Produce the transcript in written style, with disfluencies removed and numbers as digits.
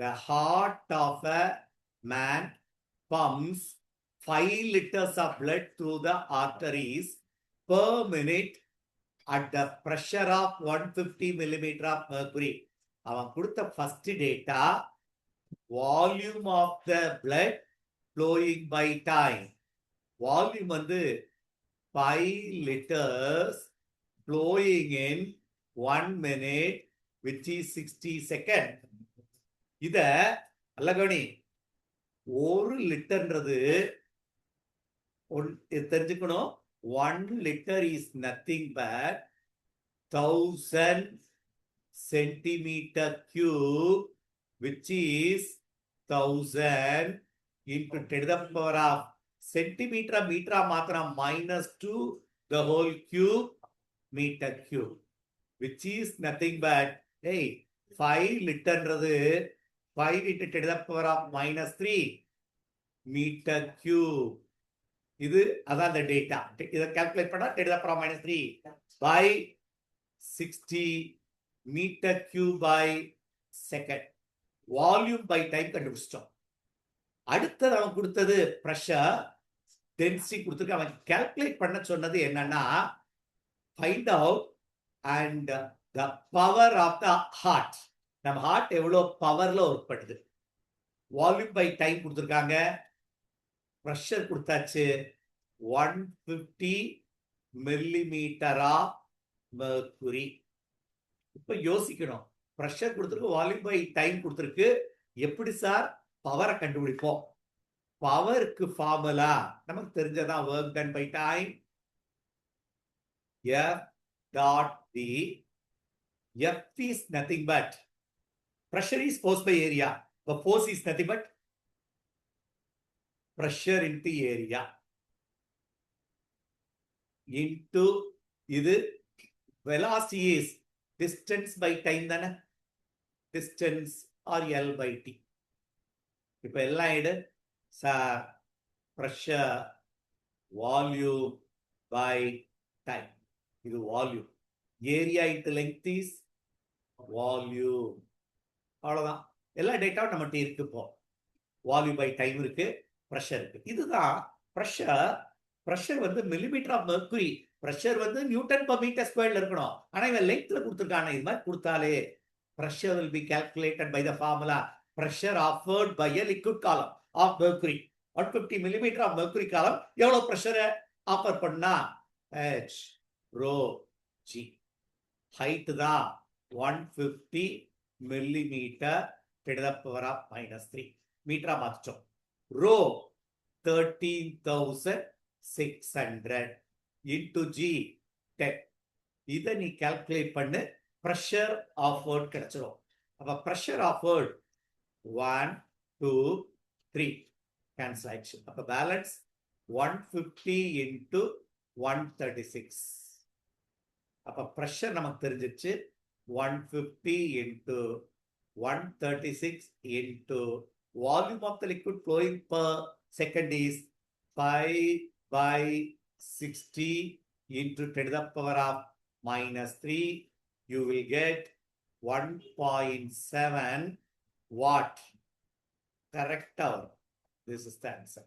the heart of a man pumps 5 liters of blood through the arteries per minute at the pressure of 150 millimeter of mercury. அவன் கொடுத்த first data, volume of the blood flowing by time. Volume வந்து 5 liters flowing in 1 minute, which is 60 seconds. இத அல்லகணி 1 லிட்டர்ன்றது தெரிஞ்சுக்கணும். 1 liter is nothing but 1000 centimeter cube, which is 1000 into 10 to the power of centimeter meter மாத்திரம் -2 the whole cube meter cube, which is nothing but 5 லிட்டர்ன்றது 5 into 10 to the power of -3 meter cube. இது அதான் அந்த data. இதை calculate பண்ணா 10 to the power of -3 by 60 meter cube by second. Volume by time கண்டுபிடிச்சிட்டோம். அடுத்தது அவன் கொடுத்தது பிரஷர் டென்சிட்டி கொடுத்துருக்கு. அவன் கால்குலேட் பண்ண சொன்னது என்னன்னா find out and the power of the heart. நம்ம ஹார்ட் எவ்வளோ பவர்ல ஒர்க் பண்ணுது. வால்யூம் பை டைம் கொடுத்துருக்காங்க. ப்ரெஷர் கொடுத்தாச்சு 150 millimeter ஆஃப் mercury. இப்ப யோசிக்கணும். ப்ரெஷர் கொடுத்துருக்கு, வால்யூம் பை டைம் கொடுத்துருக்கு. எப்படி சார் பவரை கண்டுபிடிப்போம்? பவருக்கு ஃபார்முலா நமக்கு தெரிஞ்சதான், work done by time F dot V. F is nothing but pressure is force by area. The force is nothing but pressure into area into இது velocity is distance by time தானே, distance or L by T. இப்ப எல்லாம் எடு sir, pressure volume by time. இது volume. Area into length is volume. அவ்வளவுதான். எல்லா டேட்டாவும் நம்மகிட்ட இருக்கு. இப்போ வால்யூம் பை டைம் இருக்கு, ப்ரெஷர் இருக்கு. இதுதான் ப்ரெஷர். ப்ரெஷர் வந்து மில்லிமீட்டர் ஆஃப் மெர்க்குரி. ப்ரெஷர் வந்து நியூட்டன் பர் மீட்டர் ஸ்கொயர்ல இருக்கணும். ஆனா இவன் லெங்க்ல கொடுத்துருக்கான. இது மாதிரி கொடுத்தாலே pressure will be calculated by the formula pressure offered by a liquid column of mercury. 150 millimeter of mercury column எவ்வளவு pressure ஆஃபர் பண்ணா H rho G. height தான் 150 millimeter 10 to the power of -3 மீட்டரா மாத்திட்டோம். rho 13,600 into G 10. இதை நீ calculate பண்ணு, pressure offered கிடைச்சிடும். அப்ப pressure offered 1 2 3 cancel ஆயிடுச்சு. அப்ப பேலன்ஸ் 150 into 136. அப்ப pressure நமக்கு தெரிஞ்சிச்சு 150 into 136 into volume of the liquid flowing per second is 5 by 60 into 10 to the power of -3. You will get 1.7 watt. Correct hour. This is the answer.